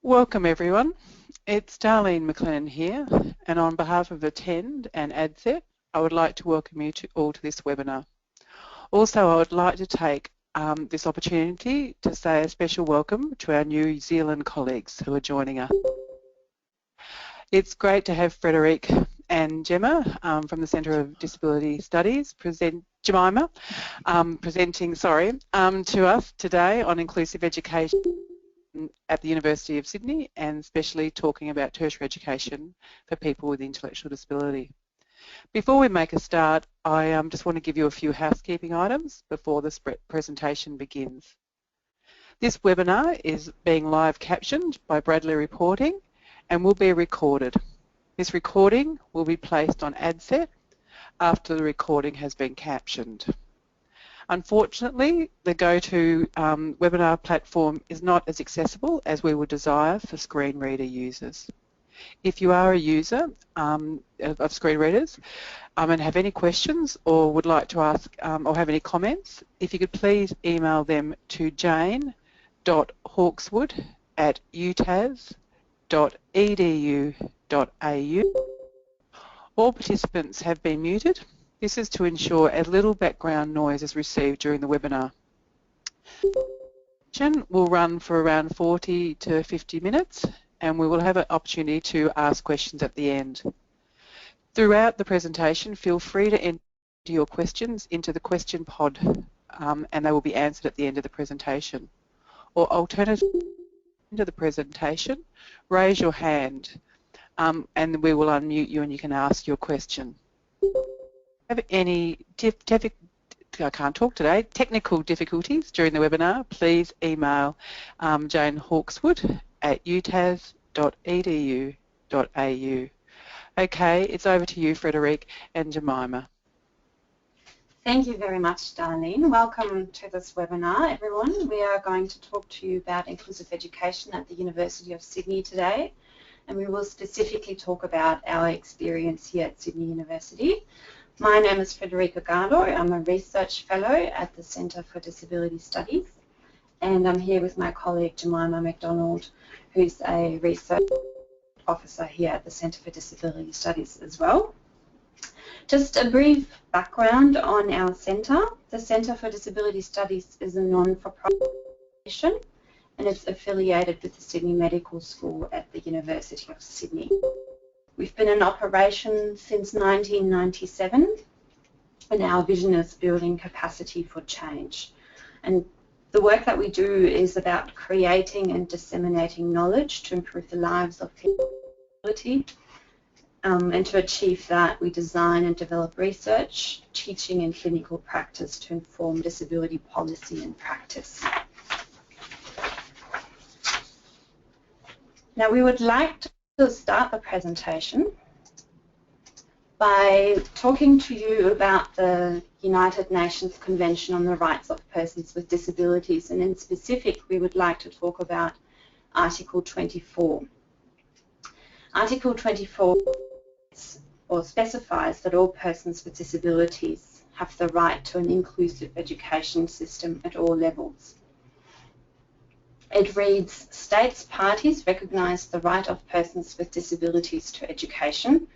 Welcome everyone. It's Darlene McLennan here, and on behalf of Attend and ADSET, I would like to welcome you all to this webinar. Also, I would like to take this opportunity to say a special welcome to our New Zealand colleagues who are joining us. It's great to have Frederic and Gemma from the Centre of Disability Studies presenting to us today on inclusive education at the University of Sydney, and especially talking about tertiary education for people with intellectual disability. Before we make a start, I just want to give you a few housekeeping items before this presentation begins. This webinar is being live captioned by Bradley Reporting and will be recorded. This recording will be placed on ADSET after the recording has been captioned. Unfortunately, the GoToWebinar platform is not as accessible as we would desire for screen reader users. If you are a user of screen readers and have any questions or would like to ask or have any comments, if you could please email them to jane.hawkswood@utas.edu.au. All participants have been muted. This is to ensure as little background noise is received during the webinar. The session will run for around 40 to 50 minutes, and we will have an opportunity to ask questions at the end. Throughout the presentation, feel free to enter your questions into the question pod and they will be answered at the end of the presentation. Or alternatively, into the presentation, raise your hand and we will unmute you and you can ask your question. Have any technical difficulties during the webinar, please email jane.hawkswood@utas.edu.au. Okay, it's over to you, Frederic and Jemima. Thank you very much, Darlene. Welcome to this webinar, everyone. We are going to talk to you about inclusive education at the University of Sydney today, and we will specifically talk about our experience here at Sydney University. My name is Frederica Gardo. I'm a research fellow at the Centre for Disability Studies, and I'm here with my colleague Jemima McDonald, who's a research officer here at the Centre for Disability Studies as well. Just a brief background on our centre. The Centre for Disability Studies is a non-for-profit organization, and it's affiliated with the Sydney Medical School at the University of Sydney. We've been in operation since 1997, and our vision is building capacity for change. And the work that we do is about creating and disseminating knowledge to improve the lives of people with disability. And to achieve that, we design and develop research, teaching and clinical practice to inform disability policy and practice. Now, we would like to start the presentation by talking to you about the United Nations Convention on the Rights of Persons with Disabilities, and in specific we would like to talk about Article 24. Article 24 specifies that all persons with disabilities have the right to an inclusive education system at all levels. It reads, states parties recognise the right of persons with disabilities to education.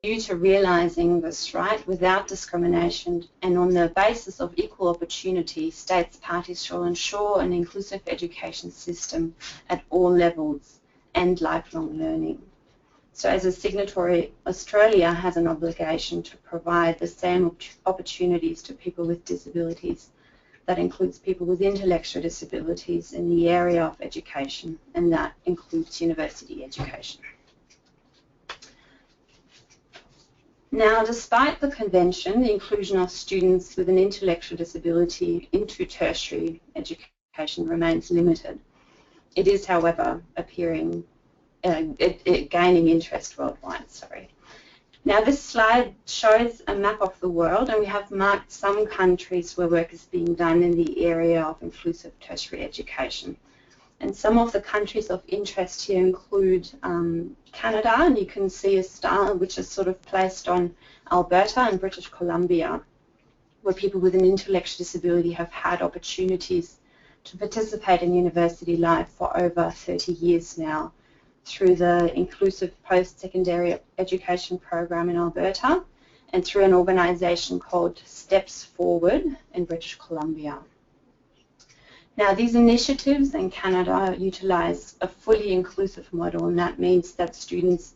Due to realising this right without discrimination and on the basis of equal opportunity, states parties shall ensure an inclusive education system at all levels and lifelong learning. So as a signatory, Australia has an obligation to provide the same opportunities to people with disabilities. That includes people with intellectual disabilities in the area of education, and that includes university education. Now, despite the convention, the inclusion of students with an intellectual disability into tertiary education remains limited. It is, however, gaining interest worldwide. Now, this slide shows a map of the world, and we have marked some countries where work is being done in the area of inclusive tertiary education. And some of the countries of interest here include Canada, and you can see a star which is sort of placed on Alberta and British Columbia, where people with an intellectual disability have had opportunities to participate in university life for over 30 years now through the Inclusive Post-Secondary Education Program in Alberta and through an organisation called Steps Forward in British Columbia. Now, these initiatives in Canada utilise a fully inclusive model, and that means that students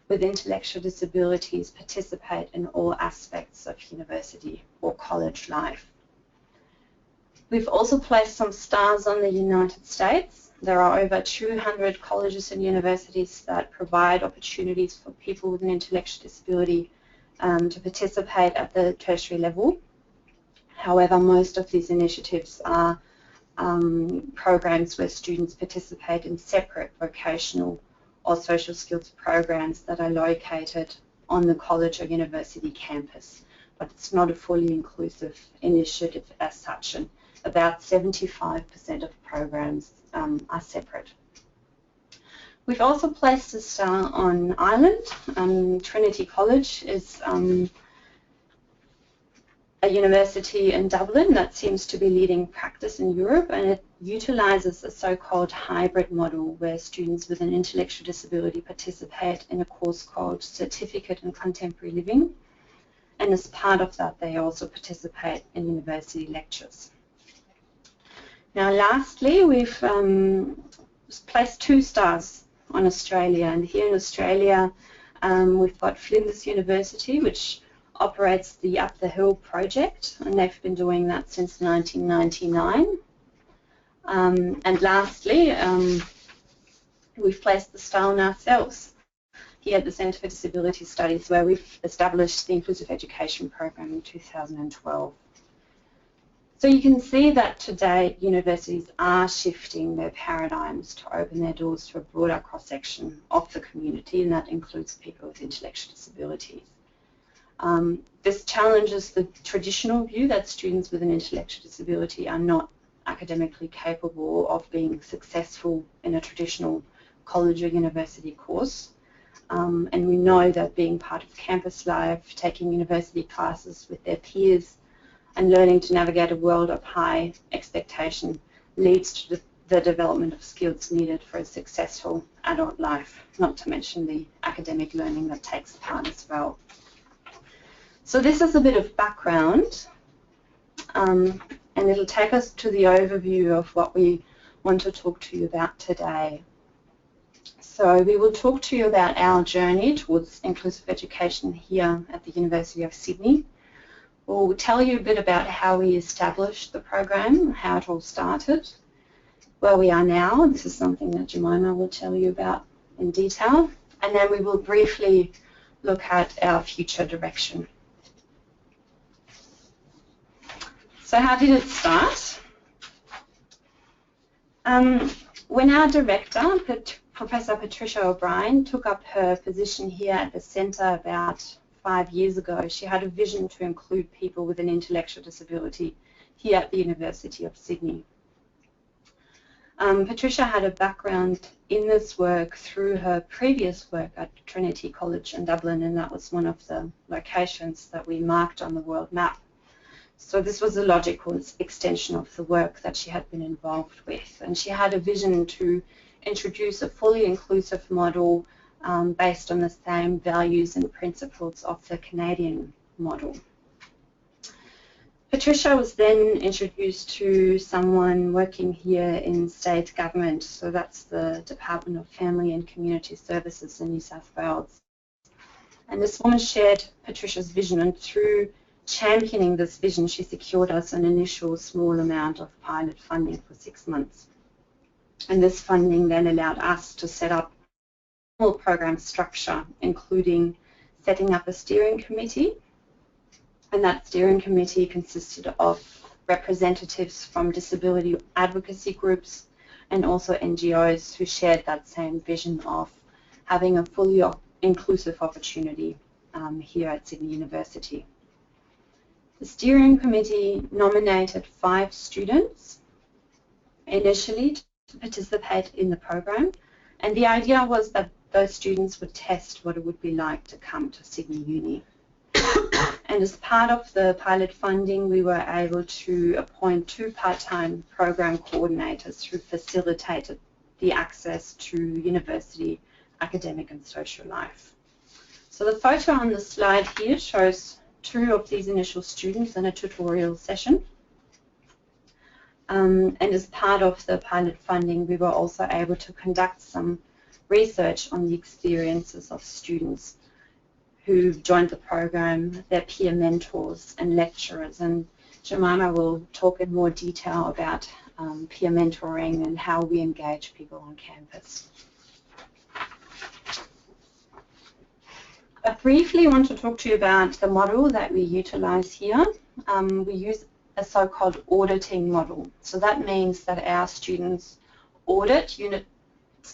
with intellectual disabilities participate in all aspects of university or college life. We've also placed some stars on the United States. There are over 200 colleges and universities that provide opportunities for people with an intellectual disability to participate at the tertiary level. However, most of these initiatives are programs where students participate in separate vocational or social skills programs that are located on the college or university campus. But it's not a fully inclusive initiative as such, and about 75% of programs are separate. We've also placed a star on Ireland. Trinity College is a university in Dublin that seems to be leading practice in Europe, and it utilises a so-called hybrid model where students with an intellectual disability participate in a course called Certificate in Contemporary Living, and as part of that they also participate in university lectures. Now lastly, we've placed 2 stars on Australia, and here in Australia we've got Flinders University, which operates the Up the Hill project, and they've been doing that since 1999. And lastly, we've placed the star on ourselves here at the Centre for Disability Studies, where we've established the Inclusive Education Program in 2012. So you can see that today universities are shifting their paradigms to open their doors to a broader cross-section of the community, and that includes people with intellectual disabilities. This challenges the traditional view that students with an intellectual disability are not academically capable of being successful in a traditional college or university course. And we know that being part of campus life, taking university classes with their peers, and learning to navigate a world of high expectation leads to the development of skills needed for a successful adult life, not to mention the academic learning that takes part as well. So this is a bit of background, and it'll take us to the overview of what we want to talk to you about today. So we will talk to you about our journey towards inclusive education here at the University of Sydney. We'll tell you a bit about how we established the program, how it all started, where we are now. This is something that Jemima will tell you about in detail. And then we will briefly look at our future direction. So how did it start? When our director, Professor Patricia O'Brien, took up her position here at the centre about 5 years ago, she had a vision to include people with an intellectual disability here at the University of Sydney. Patricia had a background in this work through her previous work at Trinity College in Dublin, and that was one of the locations that we marked on the world map. So this was a logical extension of the work that she had been involved with, and she had a vision to introduce a fully inclusive model based on the same values and principles of the Canadian model. Patricia was then introduced to someone working here in state government, so that's the Department of Family and Community Services in New South Wales. And this woman shared Patricia's vision, and through championing this vision, she secured us an initial small amount of pilot funding for 6 months. And this funding then allowed us to set up a full program structure, including setting up a steering committee. And that steering committee consisted of representatives from disability advocacy groups and also NGOs who shared that same vision of having a fully inclusive opportunity here at Sydney University. The steering committee nominated 5 students initially to participate in the program, and the idea was that those students would test what it would be like to come to Sydney Uni. And as part of the pilot funding, we were able to appoint 2 part-time program coordinators who facilitated the access to university academic and social life. So the photo on the slide here shows 2 of these initial students in a tutorial session. And as part of the pilot funding, we were also able to conduct some research on the experiences of students who joined the program, their peer mentors and lecturers. And Jemima will talk in more detail about peer mentoring and how we engage people on campus. I briefly want to talk to you about the model that we utilize here. We use a so-called auditing model. So that means that our students audit units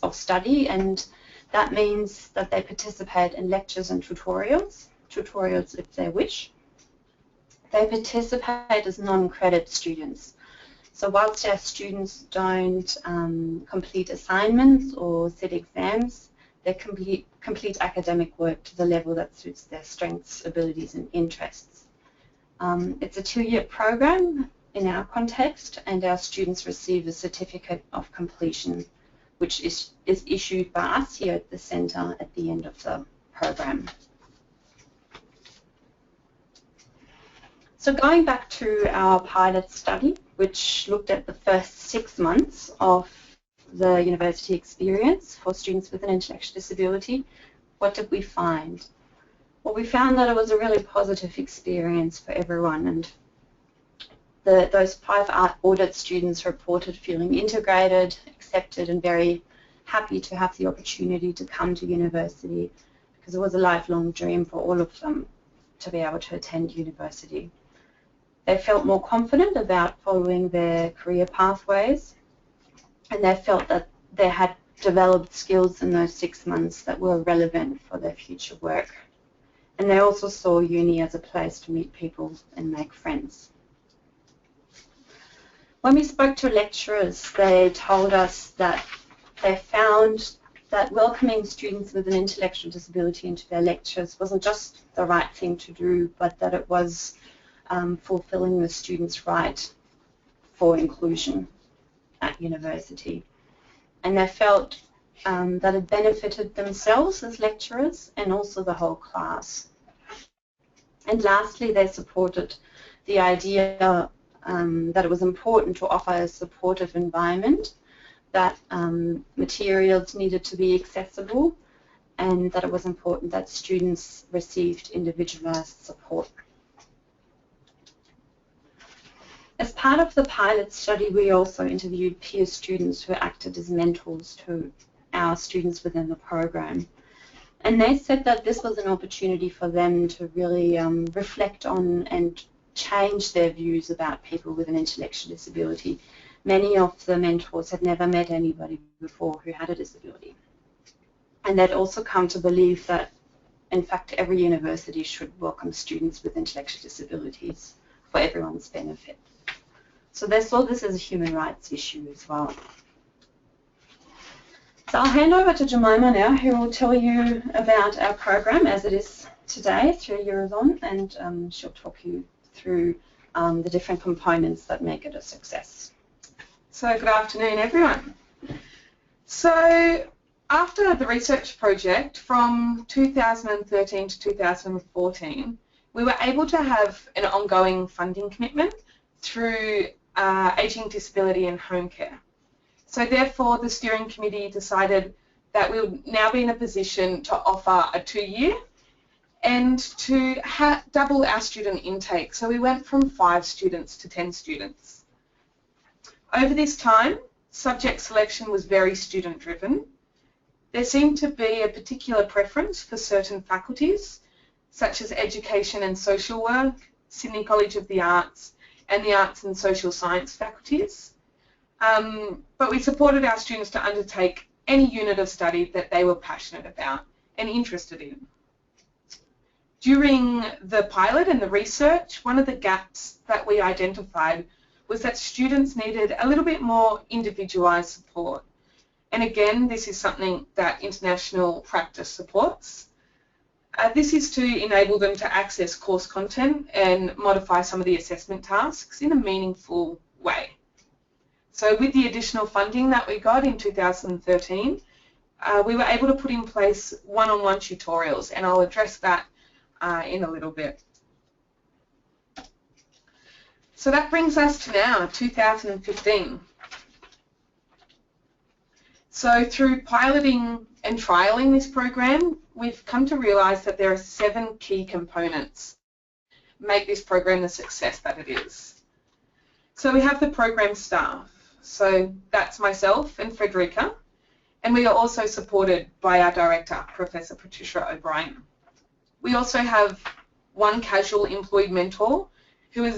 of study, and that means that they participate in lectures and tutorials if they wish. They participate as non-credit students. So whilst our students don't complete assignments or sit exams, they complete academic work to the level that suits their strengths, abilities and interests. It's a 2-year program in our context, and our students receive a certificate of completion, which is issued by us here at the centre at the end of the program. So going back to our pilot study, which looked at the first 6 months of the university experience for students with an intellectual disability, what did we find? Well, we found that it was a really positive experience for everyone, and those 5 audit students reported feeling integrated, accepted and very happy to have the opportunity to come to university, because it was a lifelong dream for all of them to be able to attend university. They felt more confident about following their career pathways, and they felt that they had developed skills in those 6 months that were relevant for their future work. And they also saw uni as a place to meet people and make friends. When we spoke to lecturers, they told us that they found that welcoming students with an intellectual disability into their lectures wasn't just the right thing to do, but that it was fulfilling the students' right for inclusion at university. And they felt that it benefited themselves as lecturers and also the whole class. And lastly, they supported the idea that it was important to offer a supportive environment, that materials needed to be accessible, and that it was important that students received individualised support. As part of the pilot study, we also interviewed peer students who acted as mentors to our students within the program. And they said that this was an opportunity for them to really reflect on and change their views about people with an intellectual disability. Many of the mentors had never met anybody before who had a disability. And they'd also come to believe that, in fact, every university should welcome students with intellectual disabilities for everyone's benefit. So they saw this as a human rights issue as well. So I'll hand over to Jemima now, who will tell you about our program as it is today, 3 years on, and she'll talk you through the different components that make it a success. So good afternoon, everyone. So after the research project from 2013 to 2014, we were able to have an ongoing funding commitment through ageing, disability and home care. So therefore the steering committee decided that we would now be in a position to offer a 2-year and to double our student intake. So we went from 5 students to 10 students. Over this time, subject selection was very student driven. There seemed to be a particular preference for certain faculties, such as education and social work, Sydney College of the Arts, and the arts and social science faculties. But we supported our students to undertake any unit of study that they were passionate about and interested in. During the pilot and the research, one of the gaps that we identified was that students needed a little bit more individualised support. And again, this is something that international practice supports. This is to enable them to access course content and modify some of the assessment tasks in a meaningful way. So with the additional funding that we got in 2013, we were able to put in place one-on-one tutorials, and I'll address that in a little bit. So that brings us to now, 2015. So through piloting and trialling this program, we've come to realise that there are 7 key components that make this program the success that it is. So we have the program staff. So that's myself and Frederica, and we are also supported by our director, Professor Patricia O'Brien. We also have one casual employed mentor who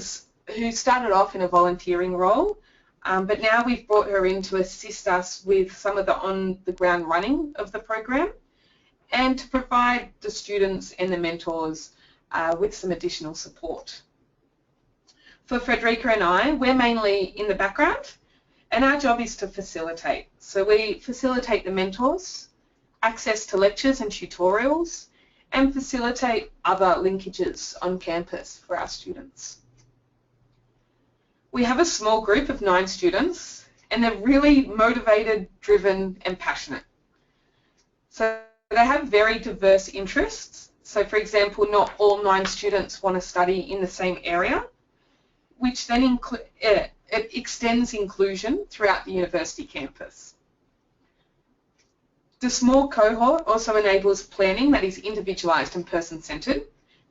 started off in a volunteering role, but now we've brought her in to assist us with some of the on-the-ground running of the program and to provide the students and the mentors with some additional support. For Frederica and I, we're mainly in the background, and our job is to facilitate. So we facilitate the mentors, access to lectures and tutorials, and facilitate other linkages on campus for our students. We have a small group of 9 students, and they're really motivated, driven, and passionate. So they have very diverse interests. So for example, not all 9 students want to study in the same area, which then it extends inclusion throughout the university campus. The small cohort also enables planning that is individualised and person-centred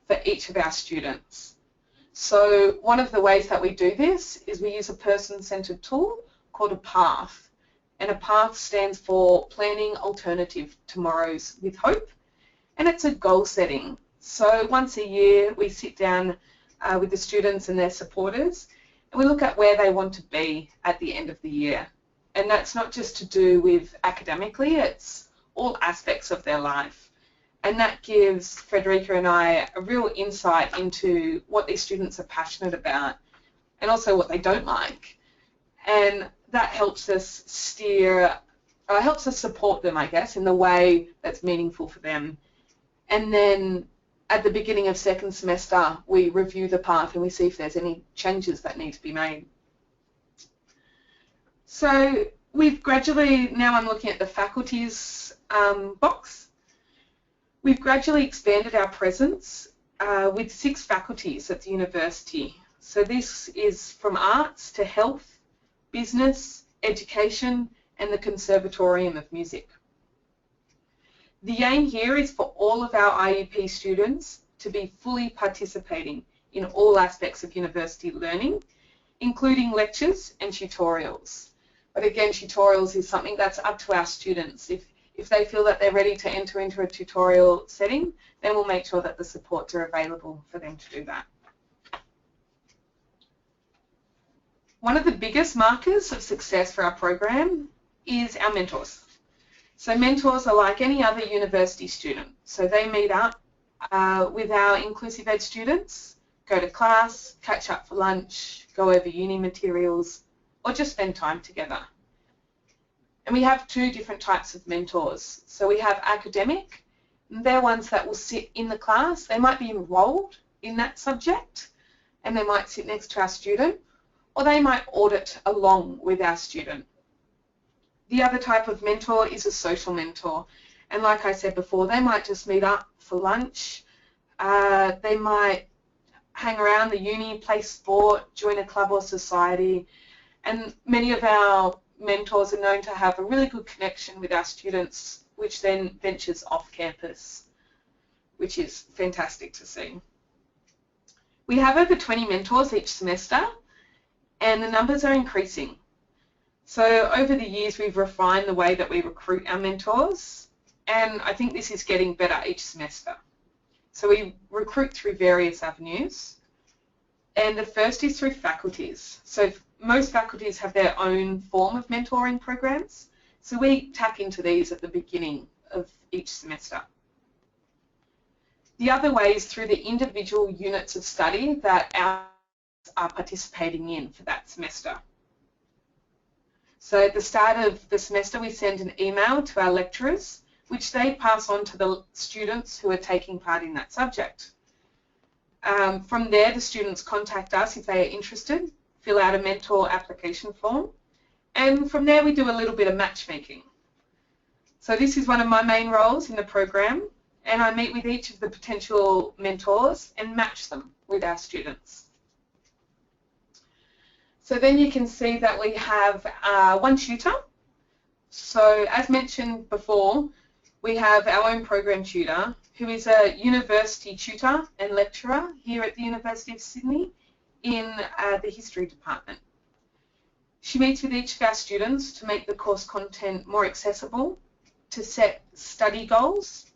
for each of our students. So one of the ways that we do this is we use a person-centred tool called a PATH. And a PATH stands for Planning Alternative Tomorrows with Hope, and it's a goal setting. So once a year we sit down with the students and their supporters, and we look at where they want to be at the end of the year. And that's not just to do with academically, it's all aspects of their life. And that gives Frederica and I a real insight into what these students are passionate about and also what they don't like. And that helps us helps us support them, I guess, in the way that's meaningful for them. And then at the beginning of second semester, we review the path and we see if there's any changes that need to be made. So we've gradually, now I'm looking at the faculties box, we've gradually expanded our presence with 6 faculties at the university. So this is from arts to health, business, education, and the Conservatorium of Music. The aim here is for all of our IUP students to be fully participating in all aspects of university learning, including lectures and tutorials. But again, tutorials is something that's up to our students. If they feel that they're ready to enter into a tutorial setting, then we'll make sure that the supports are available for them to do that. One of the biggest markers of success for our program is our mentors. So mentors are like any other university student. So they meet up with our inclusive ed students, go to class, catch up for lunch, go over uni materials, or just spend time together. And we have 2 different types of mentors. So we have academic, and they're ones that will sit in the class. They might be enrolled in that subject, and they might sit next to our student, or they might audit along with our student. The other type of mentor is a social mentor, and like I said before, they might just meet up for lunch, they might hang around the uni, play sport, join a club or society, and many of our mentors are known to have a really good connection with our students, which then ventures off campus, which is fantastic to see. We have over 20 mentors each semester, and the numbers are increasing. So over the years, we've refined the way that we recruit our mentors, and I think this is getting better each semester. So we recruit through various avenues, and the first is through faculties. So most faculties have their own form of mentoring programs, so we tap into these at the beginning of each semester. The other way is through the individual units of study that our are participating in for that semester. So at the start of the semester, we send an email to our lecturers which they pass on to the students who are taking part in that subject. From there, the students contact us if they are interested, fill out a mentor application form, and from there we do a little bit of matchmaking. So this is one of my main roles in the program, and I meet with each of the potential mentors and match them with our students. So then you can see that we have one tutor. So as mentioned before, we have our own program tutor who is a university tutor and lecturer here at the University of Sydney in the history department. She meets with each of our students to make the course content more accessible, to set study goals,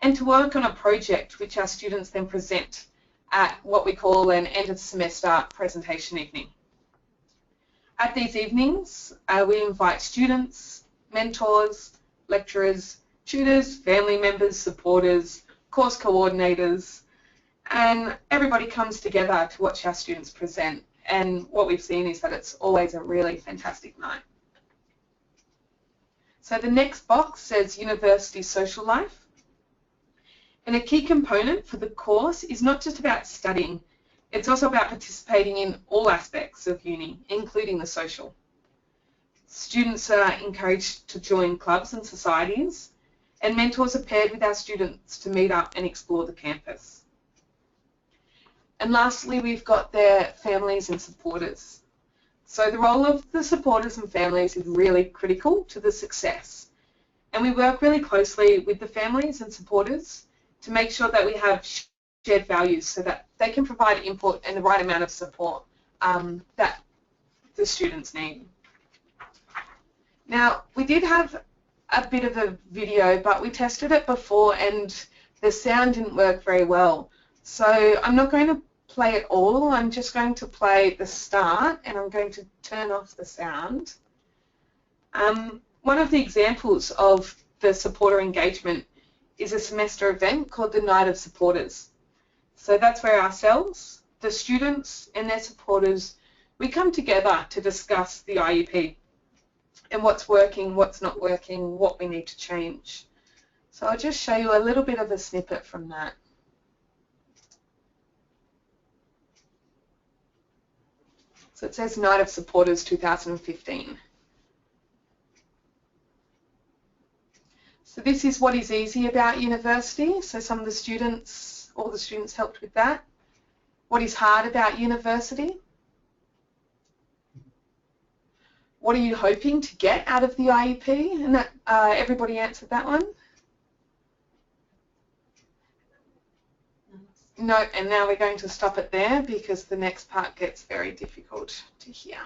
and to work on a project which our students then present at what we call an end of semester presentation evening. At these evenings, we invite students, mentors, lecturers, tutors, family members, supporters, course coordinators, and everybody comes together to watch our students present. And what we've seen is that it's always a really fantastic night. So the next box says University Social Life. And a key component for the course is not just about studying, it's also about participating in all aspects of uni, including the social. Students are encouraged to join clubs and societies, and mentors are paired with our students to meet up and explore the campus. And lastly, we've got their families and supporters. So the role of the supporters and families is really critical to the success. And we work really closely with the families and supporters to make sure that we have shared values so that they can provide input and the right amount of support that the students need. Now, we did have a bit of a video, but we tested it before and the sound didn't work very well. So I'm not going to play it all, I'm just going to play the start and I'm going to turn off the sound. One of the examples of the supporter engagement is a semester event called the Night of Supporters. So that's where ourselves, the students and their supporters, we come together to discuss the IEP and what's working, what's not working, what we need to change. So I'll just show you a little bit of a snippet from that. So it says Night of Supporters 2015. So this is what is easy about university. So some of the students, all the students helped with that. What is hard about university? What are you hoping to get out of the IEP? And that, everybody answered that one? No, and now we're going to stop it there because the next part gets very difficult to hear.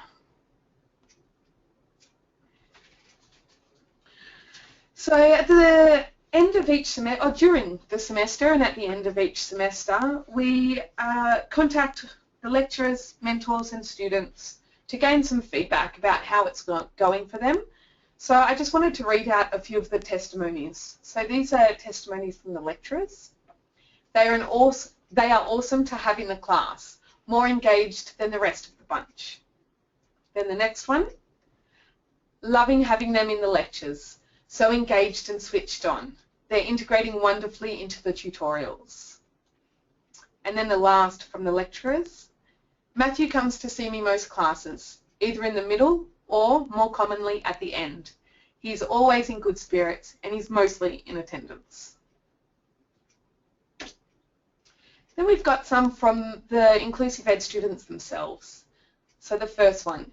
So at the end of each semester, or during the semester and at the end of each semester, we contact the lecturers, mentors and students to gain some feedback about how it's going for them. So I just wanted to read out a few of the testimonies. So these are testimonies from the lecturers. They are awesome to have in the class, more engaged than the rest of the bunch. Then the next one, loving having them in the lectures, so engaged and switched on. They're integrating wonderfully into the tutorials. And then the last from the lecturers, Matthew comes to see me most classes, either in the middle or more commonly at the end. He's always in good spirits and he's mostly in attendance. Then we've got some from the Inclusive Ed students themselves. So the first one,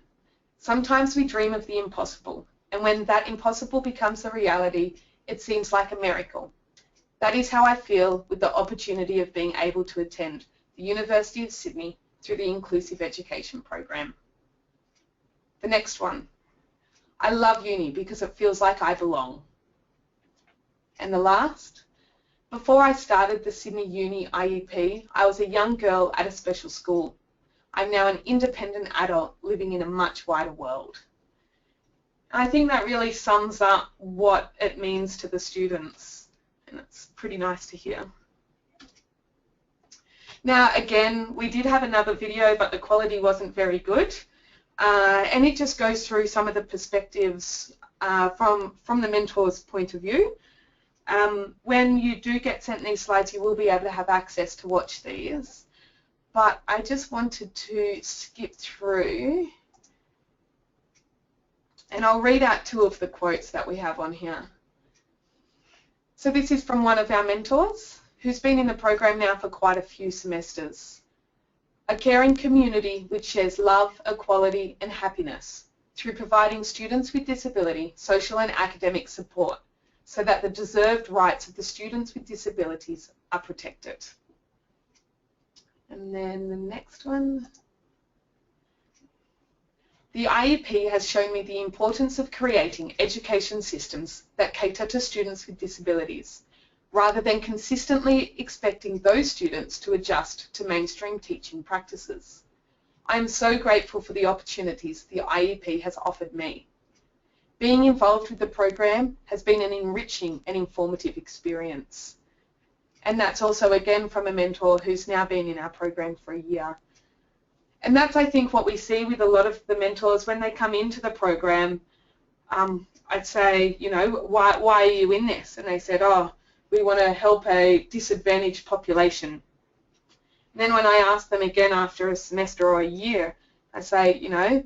sometimes we dream of the impossible, and when that impossible becomes a reality, it seems like a miracle. That is how I feel with the opportunity of being able to attend the University of Sydney through the Inclusive Education program. The next one, I love uni because it feels like I belong. And the last, before I started the Sydney Uni IEP, I was a young girl at a special school. I'm now an independent adult living in a much wider world. I think that really sums up what it means to the students, and it's pretty nice to hear. Now again, we did have another video, but the quality wasn't very good, and it just goes through some of the perspectives from the mentor's point of view. When you do get sent these slides, you will be able to have access to watch these. But I just wanted to skip through, and I'll read out two of the quotes that we have on here. So this is from one of our mentors who's been in the program now for quite a few semesters. A caring community which shares love, equality and happiness through providing students with disability social and academic support so that the deserved rights of the students with disabilities are protected. And then the next one. The IEP has shown me the importance of creating education systems that cater to students with disabilities, rather than consistently expecting those students to adjust to mainstream teaching practices. I am so grateful for the opportunities the IEP has offered me. Being involved with the program has been an enriching and informative experience. And that's also again from a mentor who's now been in our program for a year. And that's, I think, what we see with a lot of the mentors when they come into the program. I'd say, you know, why are you in this? And they said, oh, we want to help a disadvantaged population. And then when I ask them again after a semester or a year, I say, you know,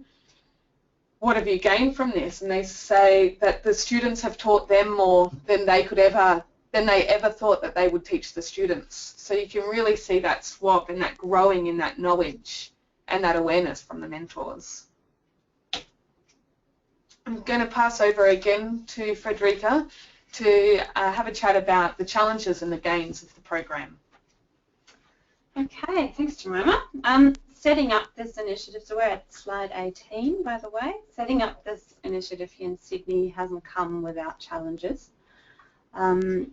what have you gained from this? And they say that the students have taught them more than they ever thought that they would teach the students. So you can really see that swap and that growing in that knowledge and that awareness from the mentors. I'm going to pass over again to Frederica to have a chat about the challenges and the gains of the program. Okay, thanks Jemima. Setting up this initiative, so we're at slide 18 by the way, setting up this initiative here in Sydney hasn't come without challenges. And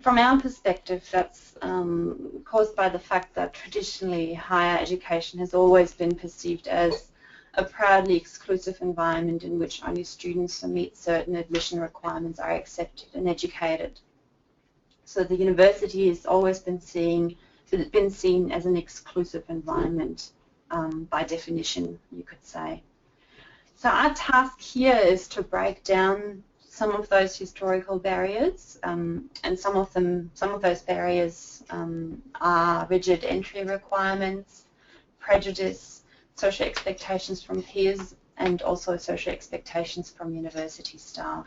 from our perspective, that's caused by the fact that traditionally higher education has always been perceived as a proudly exclusive environment in which only students who meet certain admission requirements are accepted and educated. So the university has always been seen as an exclusive environment by definition, you could say. So our task here is to break down some of those historical barriers, and some of those barriers are rigid entry requirements, prejudice, social expectations from peers, and also social expectations from university staff.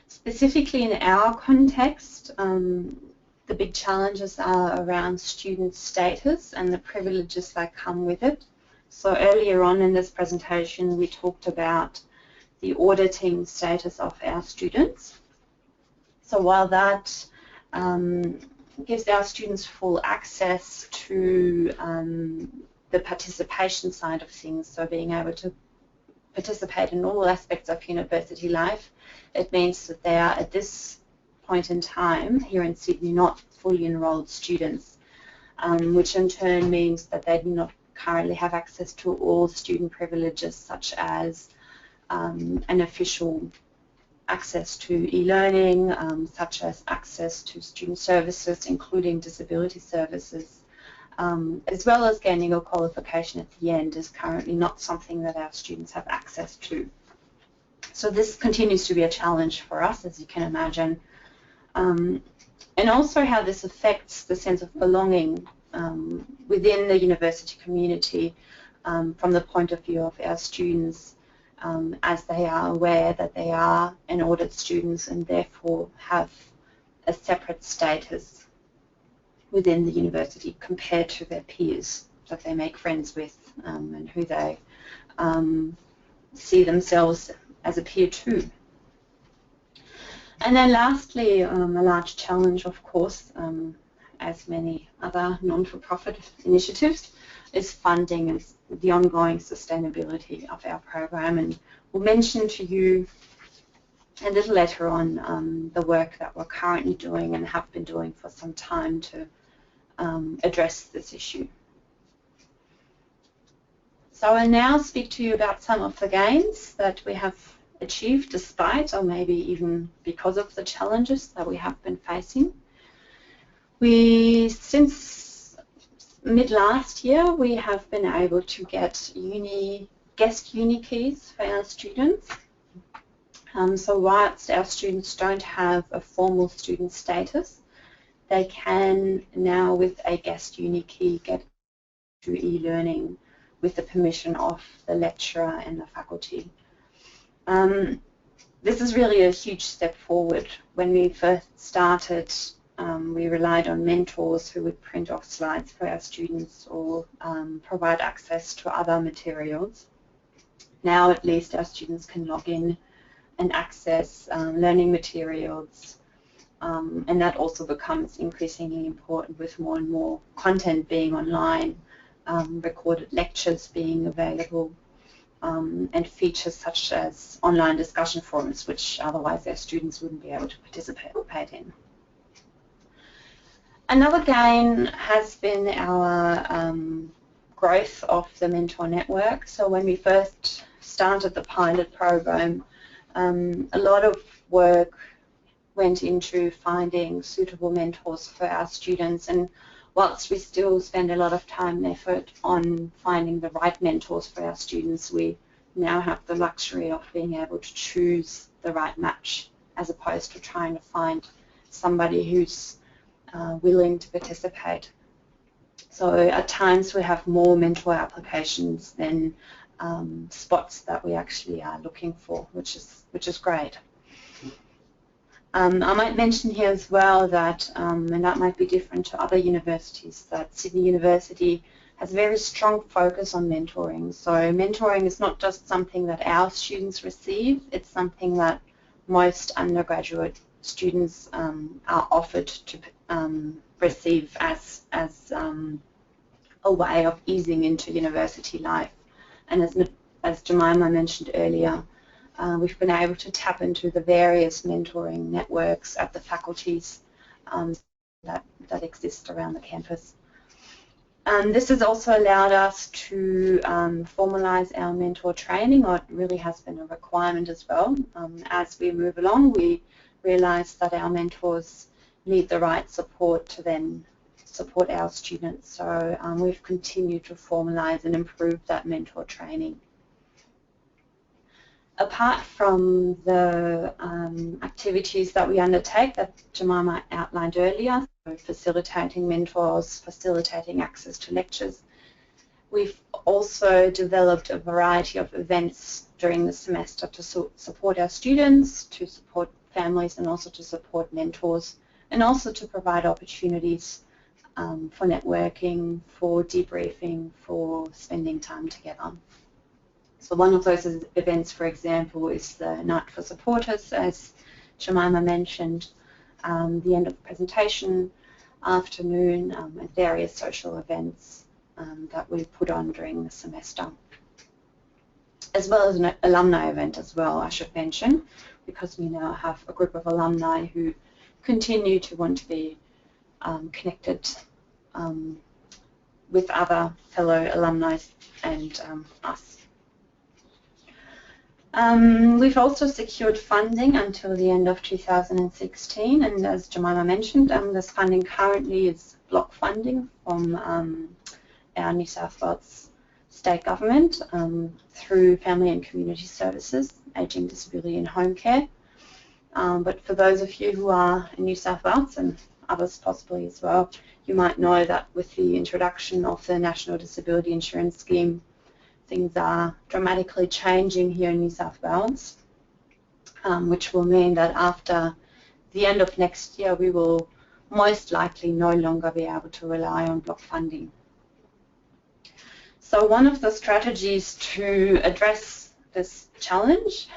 Specifically in our context, the big challenges are around student status and the privileges that come with it. So earlier on in this presentation we talked about the auditing status of our students. So while that gives our students full access to the participation side of things, so being able to participate in all aspects of university life, it means that they are at this point in time here in Sydney not fully enrolled students, which in turn means that they do not currently have access to all student privileges such as an official access to e-learning, such as access to student services, including disability services, as well as gaining a qualification at the end is currently not something that our students have access to. So this continues to be a challenge for us, as you can imagine, and also how this affects the sense of belonging within the university community from the point of view of our students, as they are aware that they are enrolled students and therefore have a separate status within the university compared to their peers that they make friends with and who they see themselves as a peer to. And then lastly, a large challenge, of course, as many other non-for-profit initiatives, is funding and the ongoing sustainability of our program. And we'll mention to you a little later on the work that we're currently doing and have been doing for some time to address this issue. So I'll now speak to you about some of the gains that we have achieved despite, or maybe even because of, the challenges that we have been facing. Since mid last year, we have been able to get guest uni keys for our students. So whilst our students don't have a formal student status, they can now, with a guest uni key, get to e-learning with the permission of the lecturer and the faculty. This is really a huge step forward. When we first started, we relied on mentors who would print off slides for our students or provide access to other materials. Now at least our students can log in and access learning materials, and that also becomes increasingly important with more and more content being online, recorded lectures being available, and features such as online discussion forums, which otherwise our students wouldn't be able to participate in. Another gain has been our growth of the mentor network. So when we first started the pilot program, a lot of work went into finding suitable mentors for our students, and whilst we still spend a lot of time and effort on finding the right mentors for our students, we now have the luxury of being able to choose the right match as opposed to trying to find somebody who's willing to participate. So at times we have more mentor applications than spots that we actually are looking for, which is great. I might mention here as well that, and that might be different to other universities, that Sydney University has a very strong focus on mentoring. So mentoring is not just something that our students receive, it's something that most undergraduate students are offered to receive as a way of easing into university life. And as Jemima mentioned earlier, we've been able to tap into the various mentoring networks at the faculties that exist around the campus. This has also allowed us to formalise our mentor training, or it really has been a requirement as well. As we move along, we realise that our mentors need the right support to then support our students. So we've continued to formalise and improve that mentor training. Apart from the activities that we undertake that Jemima outlined earlier, so facilitating mentors, facilitating access to lectures, we've also developed a variety of events during the semester to support our students, to support families, and also to support mentors, and also to provide opportunities for networking, for debriefing, for spending time together. So one of those events, for example, is the Night for Supporters, as Jemima mentioned, the end of presentation afternoon, and various social events that we put on during the semester, as well as an alumni event as well, I should mention, because we now have a group of alumni who continue to want to be connected with other fellow alumni and us. We've also secured funding until the end of 2016, and as Jemima mentioned, this funding currently is block funding from our New South Wales state government through Family and Community Services, Ageing, Disability and Home Care. But for those of you who are in New South Wales, and others possibly as well, you might know that with the introduction of the National Disability Insurance Scheme, things are dramatically changing here in New South Wales, which will mean that after the end of next year we will most likely no longer be able to rely on block funding. So one of the strategies to address this challenge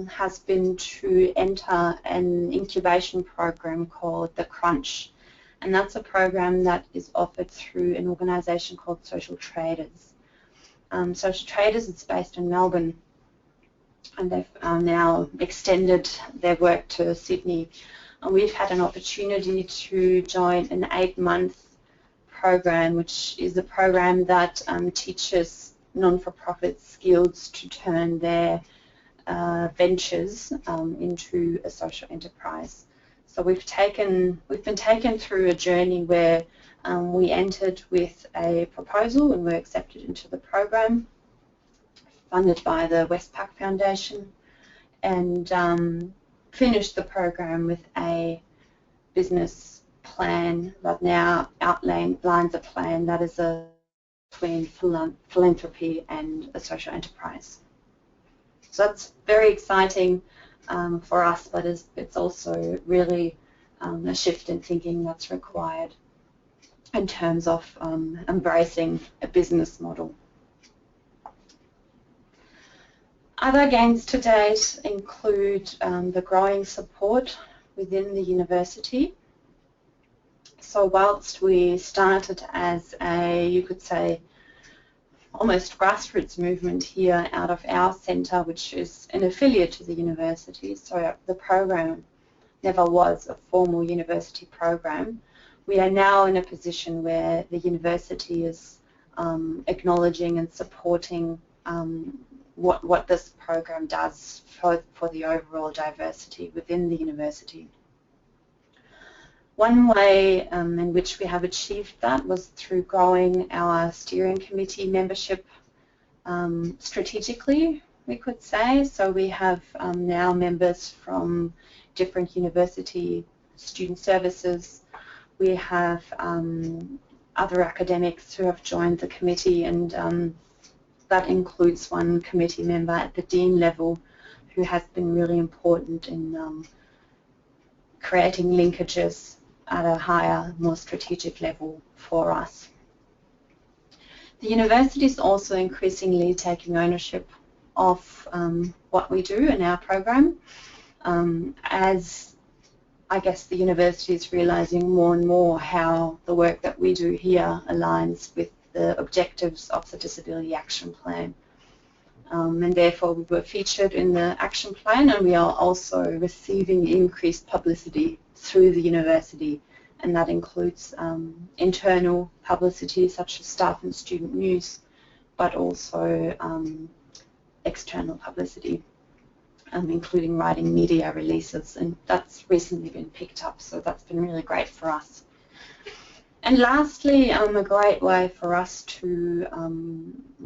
has been to enter an incubation program called the Crunch, and that's a program that is offered through an organisation called Social Traders. Social Traders is based in Melbourne, and they've now extended their work to Sydney. And we've had an opportunity to join an 8-month program, which is a program that teaches non-for-profit skills to turn their ventures into a social enterprise. So we've been taken through a journey where we entered with a proposal and were accepted into the program, funded by the Westpac Foundation, and finished the program with a business plan that now outlines a plan that is between philanthropy and a social enterprise. So that's very exciting for us, but it's also really a shift in thinking that's required in terms of embracing a business model. Other gains to date include the growing support within the university. So whilst we started as a, you could say, almost grassroots movement here out of our centre, which is an affiliate to the university, so the program never was a formal university program, we are now in a position where the university is acknowledging and supporting what this program does for the overall diversity within the university. One way in which we have achieved that was through growing our steering committee membership strategically, we could say. So we have now members from different university student services. We have other academics who have joined the committee, and that includes one committee member at the dean level who has been really important in creating linkages at a higher, more strategic level for us. The university is also increasingly taking ownership of what we do in our program, as I guess the university is realising more and more how the work that we do here aligns with the objectives of the Disability Action Plan. And therefore we were featured in the action plan, and we are also receiving increased publicity through the university, and that includes internal publicity such as staff and student news, but also external publicity, including writing media releases, and that's recently been picked up, so that's been really great for us. And lastly, a great way for us to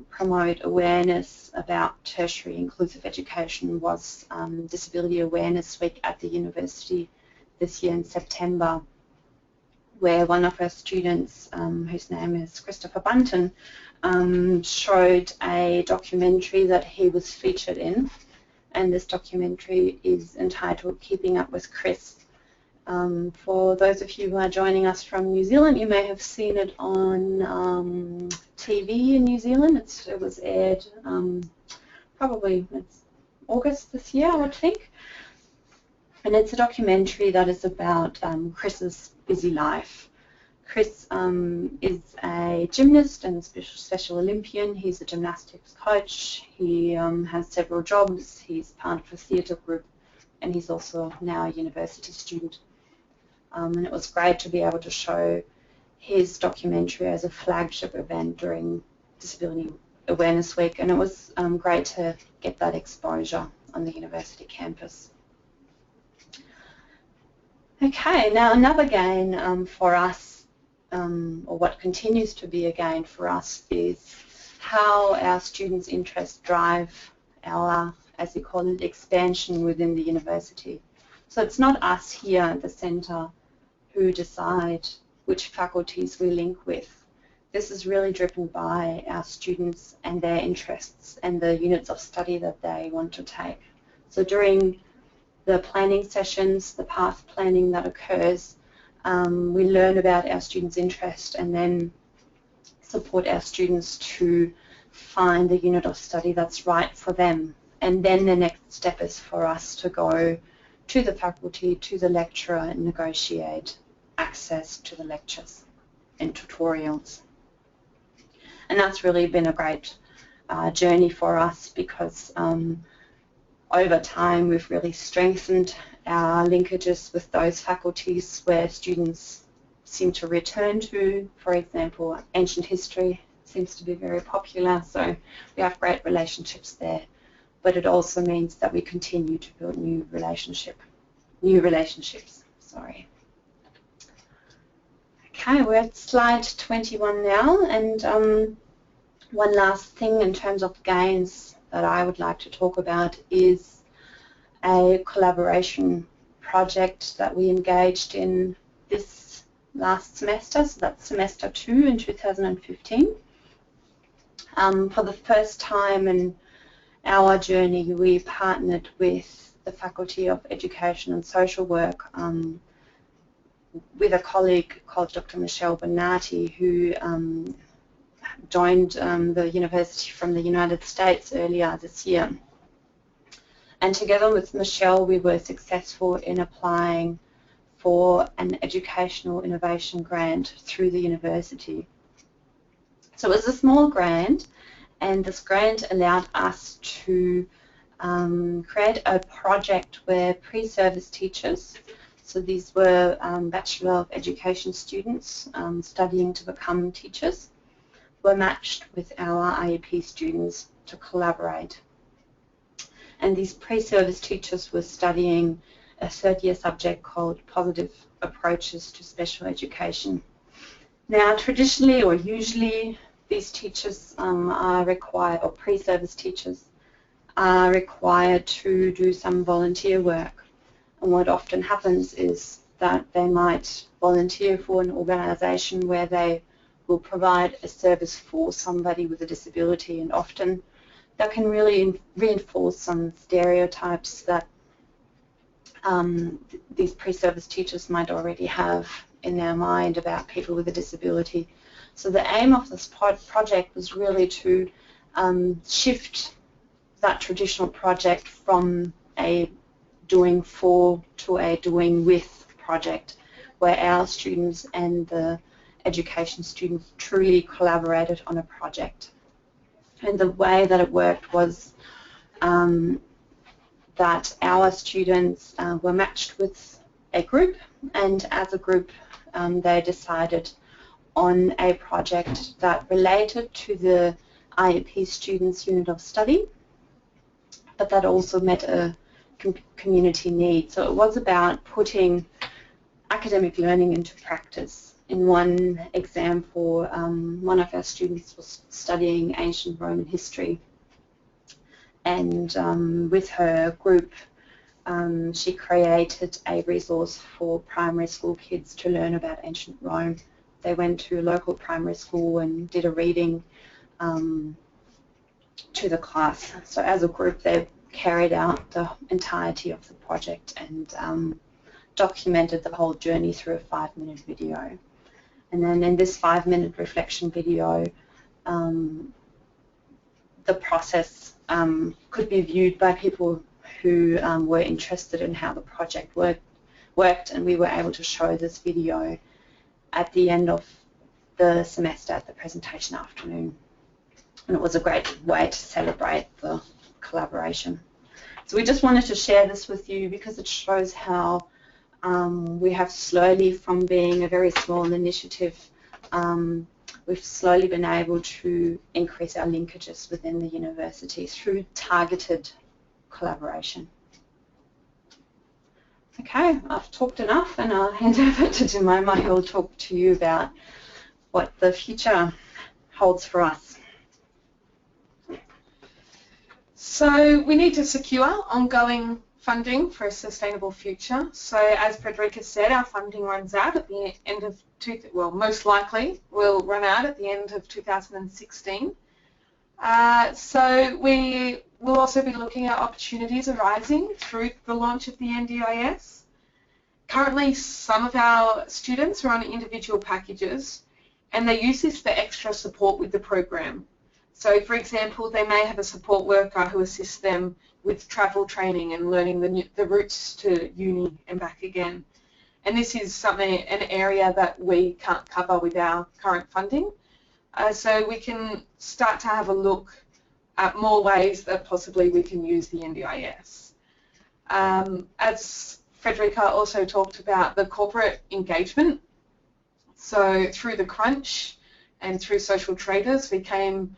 promote awareness about tertiary inclusive education was Disability Awareness Week at the university this year in September, where one of our students, whose name is Christopher Bunton, showed a documentary that he was featured in, and this documentary is entitled Keeping Up with Chris. For those of you who are joining us from New Zealand, you may have seen it on TV in New Zealand. It was aired probably August this year, I would think. And it's a documentary that is about Chris's busy life. Chris is a gymnast and special Olympian. He's a gymnastics coach. He has several jobs. He's part of a theatre group, and he's also now a university student. And it was great to be able to show his documentary as a flagship event during Disability Awareness Week, and it was great to get that exposure on the university campus. Okay, now another gain for us, or what continues to be a gain for us, is how our students' interests drive our, as we call it, expansion within the university. So it's not us here at the centre who decide which faculties we link with. This is really driven by our students and their interests and the units of study that they want to take. So during the planning sessions, the path planning that occurs, we learn about our students' interest and then support our students to find the unit of study that's right for them. And then the next step is for us to go to the faculty, to the lecturer, and negotiate access to the lectures and tutorials. And that's really been a great journey for us, because over time we've really strengthened our linkages with those faculties where students seem to return to. For example, ancient history seems to be very popular, so we have great relationships there. But it also means that we continue to build new relationships. Sorry. Okay, we're at slide 21 now, and one last thing in terms of gains that I would like to talk about is a collaboration project that we engaged in this last semester, so that's semester 2 in 2015. For the first time in our journey, we partnered with the Faculty of Education and Social Work with a colleague called Dr. Michelle Bonatti, who joined the university from the United States earlier this year. And together with Michelle, we were successful in applying for an educational innovation grant through the university. So it was a small grant, and this grant allowed us to create a project where pre-service teachers, so these were Bachelor of Education students studying to become teachers, were matched with our IEP students to collaborate. And these pre-service teachers were studying a third-year subject called Positive Approaches to Special Education. Now, traditionally or usually, these teachers are required, or pre-service teachers are required to do some volunteer work. And what often happens is that they might volunteer for an organisation where they will provide a service for somebody with a disability, and often that can really reinforce some stereotypes that these pre-service teachers might already have in their mind about people with a disability. So the aim of this project was really to shift that traditional project from a doing for to a doing with project, where our students and the education students truly collaborated on a project. And the way that it worked was that our students were matched with a group, and as a group they decided on a project that related to the IEP students' unit of study, but that also met a community need. So it was about putting academic learning into practice. In one example, one of our students was studying ancient Roman history, and with her group she created a resource for primary school kids to learn about ancient Rome. They went to a local primary school and did a reading to the class. So as a group they carried out the entirety of the project and documented the whole journey through a 5-minute video. And then in this 5-minute reflection video, the process could be viewed by people who were interested in how the project worked, and we were able to show this video at the end of the semester at the presentation afternoon. And it was a great way to celebrate the collaboration. So we just wanted to share this with you because it shows how we have slowly, from being a very small initiative, we've slowly been able to increase our linkages within the university through targeted collaboration. Okay, I've talked enough, and I'll hand over to Jemima, who will talk to you about what the future holds for us. So we need to secure ongoing funding for a sustainable future. So as Frederica said, our funding runs out at the end of, most likely will run out at the end of 2016. So we will also be looking at opportunities arising through the launch of the NDIS. Currently, some of our students are on individual packages, and they use this for extra support with the program. So, for example, they may have a support worker who assists them with travel training and learning the routes to uni and back again. And this is an area that we can't cover with our current funding. So we can start to have a look at more ways that possibly we can use the NDIS. As Frederica also talked about, the corporate engagement. So through the Crunch and through Social Traders, we came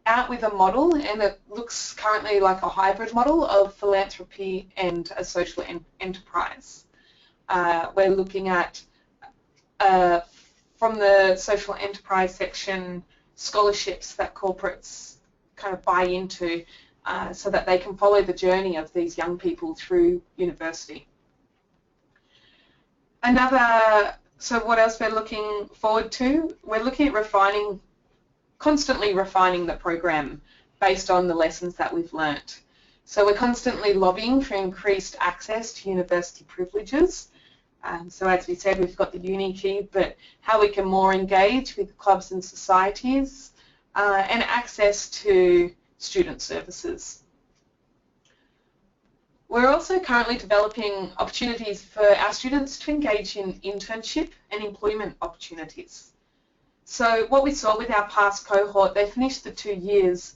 out with a model, and it looks currently like a hybrid model of philanthropy and a social enterprise. We're looking at, from the social enterprise section, scholarships that corporates kind of buy into so that they can follow the journey of these young people through university. So what else we're looking forward to? We're looking at constantly refining the program based on the lessons that we've learnt. So we're constantly lobbying for increased access to university privileges. So as we said, we've got the uni key, but how we can more engage with clubs and societies and access to student services. We're also currently developing opportunities for our students to engage in internship and employment opportunities. So what we saw with our past cohort, they finished the 2 years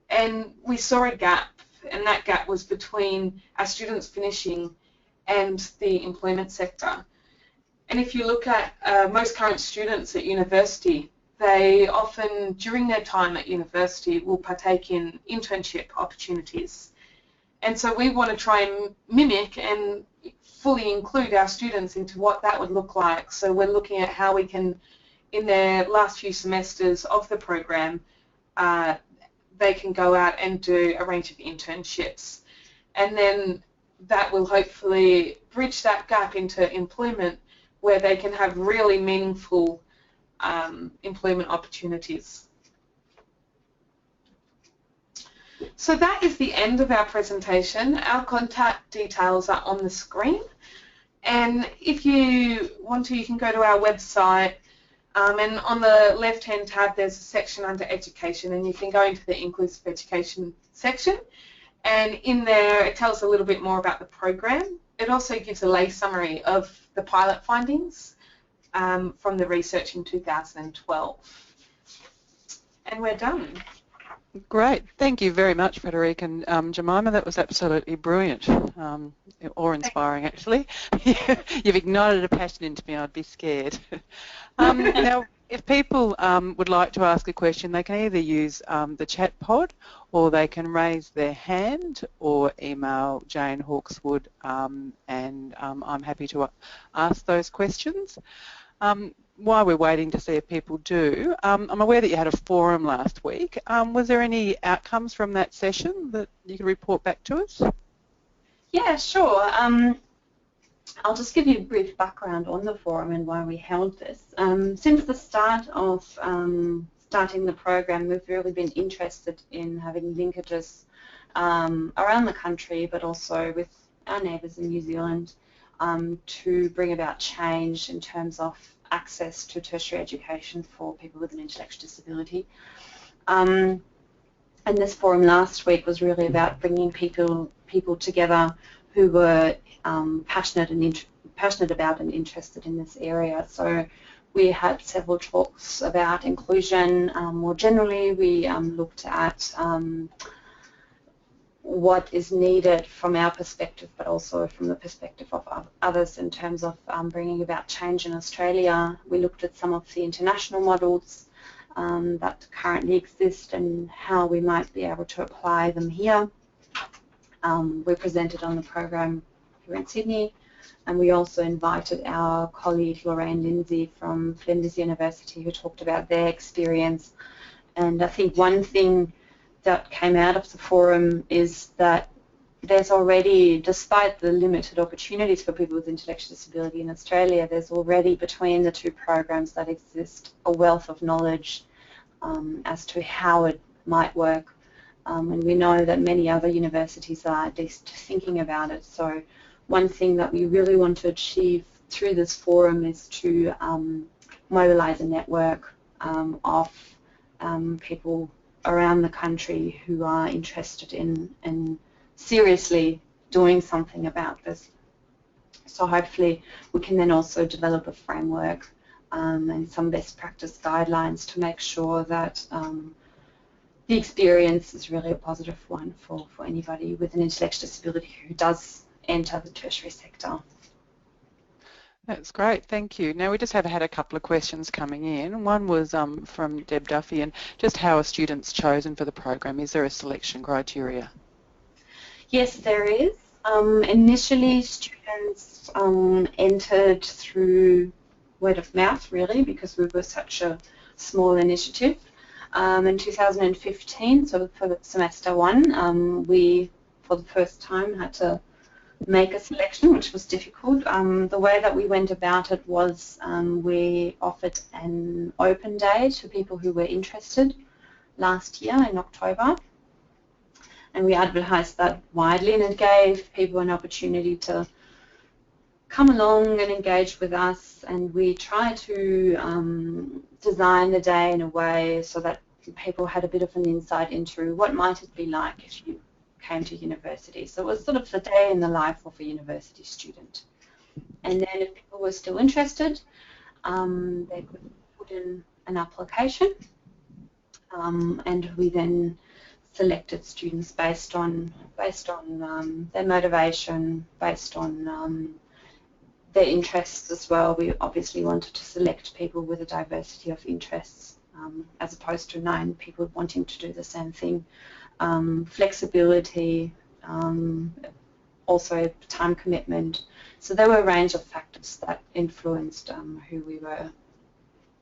and we saw a gap, and that gap was between our students finishing and the employment sector. And if you look at most current students at university, they often, during their time at university, will partake in internship opportunities. And so we want to try and mimic and fully include our students into what that would look like. So we're looking at how we can, in their last few semesters of the program, they can go out and do a range of internships. And then that will hopefully bridge that gap into employment where they can have really meaningful employment opportunities. So that is the end of our presentation. Our contact details are on the screen, and if you want to, you can go to our website, and on the left-hand tab there's a section under education, and you can go into the inclusive education section, and in there it tells a little bit more about the program. It also gives a lay summary of the pilot findings from the research in 2012. And we're done. Great. Thank you very much, Frederique and Jemima. That was absolutely brilliant, awe-inspiring actually. You've ignited a passion into me. I'd be scared. Now, if people would like to ask a question, they can either use the chat pod, or they can raise their hand or email Jane Hawkeswood, and I'm happy to ask those questions. While we're waiting to see if people do, I'm aware that you had a forum last week. Was there any outcomes from that session that you could report back to us? Yeah, sure. I'll just give you a brief background on the forum and why we held this. Since the start of starting the program, we've really been interested in having linkages around the country, but also with our neighbours in New Zealand, to bring about change in terms of access to tertiary education for people with an intellectual disability. And this forum last week was really about bringing people together who were passionate about and interested in this area. So we had several talks about inclusion. More generally, we looked at what is needed from our perspective, but also from the perspective of others in terms of bringing about change in Australia. We looked at some of the international models that currently exist and how we might be able to apply them here. We presented on the program here in Sydney, and we also invited our colleague Lorraine Lindsay from Flinders University, who talked about their experience. And I think one thing that came out of the forum is that there's already, despite the limited opportunities for people with intellectual disability in Australia, there's already, between the two programs that exist, a wealth of knowledge as to how it might work. And we know that many other universities are at least thinking about it. So one thing that we really want to achieve through this forum is to mobilise a network of people around the country who are interested in seriously doing something about this. So hopefully we can then also develop a framework and some best practice guidelines to make sure that the experience is really a positive one for anybody with an intellectual disability who does enter the tertiary sector. That's great, thank you. Now we just have had a couple of questions coming in. One was from Deb Duffy, and just how are students chosen for the program? Is there a selection criteria? Yes, there is. Initially students entered through word of mouth, really, because we were such a small initiative. In 2015, so for semester 1, we, for the first time, had to make a selection, which was difficult. The way that we went about it was we offered an open day to people who were interested last year in October, and we advertised that widely, and it gave people an opportunity to come along and engage with us, and we tried to design the day in a way so that people had a bit of an insight into what might it be like if you came to university. So it was sort of the day in the life of a university student. And then if people were still interested, they could put in an application, and we then selected students based on their motivation, based on their interests as well. We obviously wanted to select people with a diversity of interests, as opposed to 9 people wanting to do the same thing. Flexibility, also time commitment. So there were a range of factors that influenced who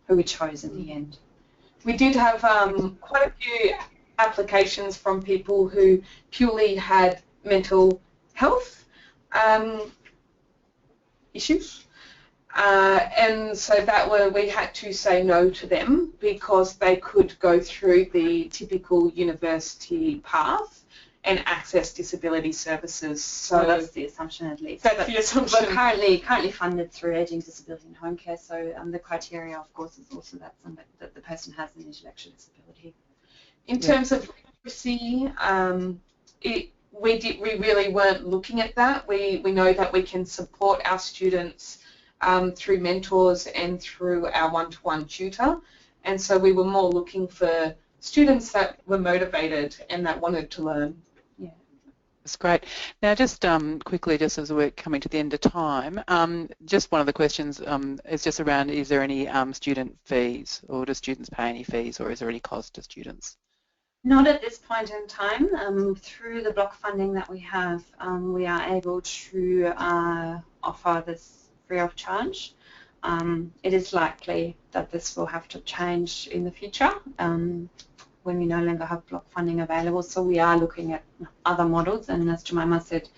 we chose in the end. We did have quite a few applications from people who purely had mental health issues. And so we had to say no to them because they could go through the typical university path and access disability services. So that's the assumption, at least. That's the assumption. But currently funded through Aging, Disability and Home Care. So the criteria, of course, is also that the person has an intellectual disability. In terms of literacy, we really weren't looking at that. We know that we can support our students through mentors and through our one-to-one tutor, and so we were more looking for students that were motivated and that wanted to learn. Yeah, that's great. Now, just quickly, just as we're coming to the end of time, just one of the questions is just around: is there any student fees, or do students pay any fees, or is there any cost to students? Not at this point in time. Through the block funding that we have, we are able to offer this free of charge. It is likely that this will have to change in the future when we no longer have block funding available. So we are looking at other models, and as Jemima said,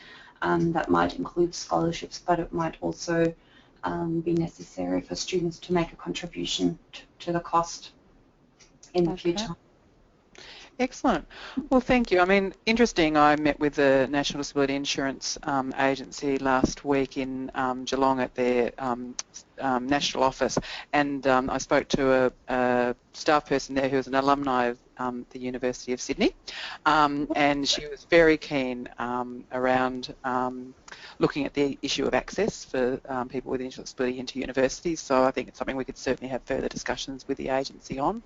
that might include scholarships, but it might also be necessary for students to make a contribution to the cost in the future. Excellent. Well, thank you. I mean, interesting, I met with the National Disability Insurance Agency last week in Geelong at their national office, and I spoke to a staff person there who was an alumni of the University of Sydney, and she was very keen around looking at the issue of access for people with intellectual disability into universities, so I think it's something we could certainly have further discussions with the agency on,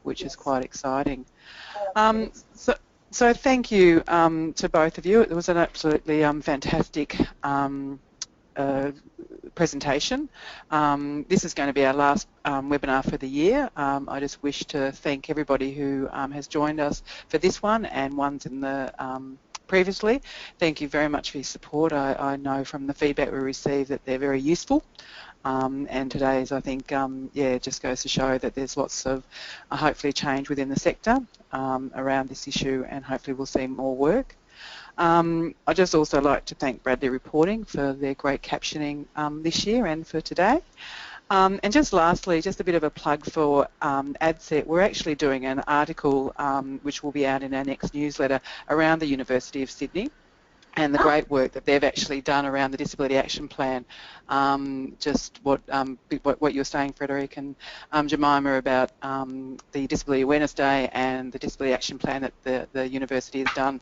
which is quite exciting. So thank you to both of you. It was an absolutely fantastic presentation. This is going to be our last webinar for the year. I just wish to thank everybody who has joined us for this one and ones in the previously. Thank you very much for your support. I know from the feedback we received that they're very useful. And today's, I think, it just goes to show that there's lots of hopefully change within the sector around this issue, and hopefully we'll see more work. I'd just also like to thank Bradley Reporting for their great captioning this year and for today. And just lastly, just a bit of a plug for ADSET. We're actually doing an article which will be out in our next newsletter around the University of Sydney and the great work that they've actually done around the Disability Action Plan. Just what you were saying, Frederic and Jemima, about the Disability Awareness Day and the Disability Action Plan that the university has done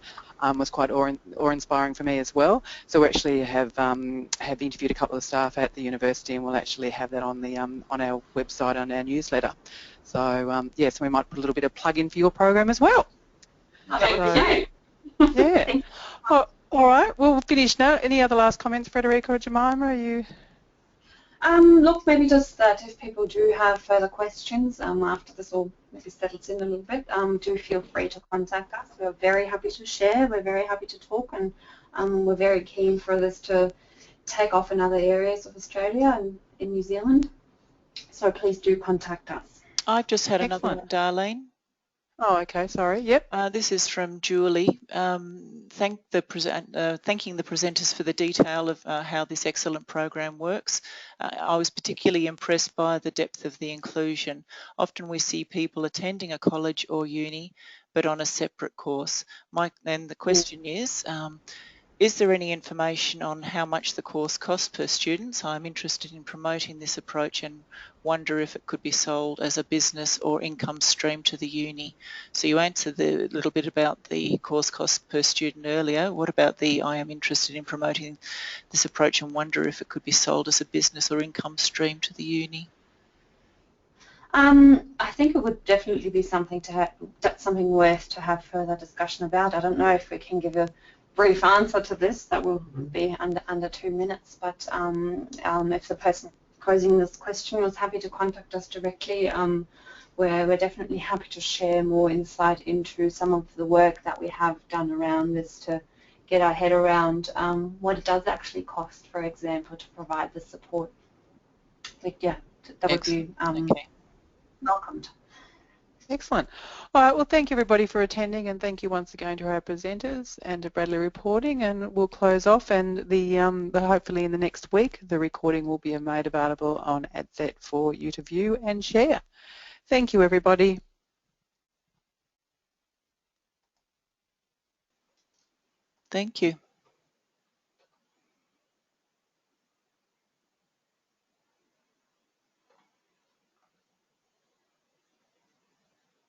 was quite awe-inspiring for me as well. So we actually have interviewed a couple of staff at the university, and we'll actually have that on the on our website, on our newsletter. So so we might put a little bit of plug in for your program as well. Oh, that would be great. Yeah. Well, all right, we'll finish now. Any other last comments, Frederica or Jemima? Are you? Look, maybe just that if people do have further questions after this all maybe settles in a little bit, do feel free to contact us. We're very happy to share. We're very happy to talk, and we're very keen for this to take off in other areas of Australia and in New Zealand. So please do contact us. I've just had Excellent. another one, Darlene. Oh, okay, sorry. Yep. This is from Julie. Thanking the presenters for the detail of how this excellent program works. I was particularly impressed by the depth of the inclusion. Often we see people attending a college or uni, but on a separate course. And the question is there any information on how much the course costs per student? So I'm interested in promoting this approach and wonder if it could be sold as a business or income stream to the uni. So you answered a little bit about the course cost per student earlier. What about I am interested in promoting this approach and wonder if it could be sold as a business or income stream to the uni? I think it would definitely be something that's something worth to have further discussion about. I don't know if we can give a brief answer to this. That will be under 2 minutes. But if the person posing this question was happy to contact us directly, we're definitely happy to share more insight into some of the work that we have done around this to get our head around what it does actually cost, for example, to provide the support. But yeah, that would be welcomed. Excellent. All right, well, thank you everybody for attending, and thank you once again to our presenters and to Bradley Reporting, and we'll close off, and hopefully in the next week the recording will be made available on AdSet for you to view and share. Thank you everybody. Thank you.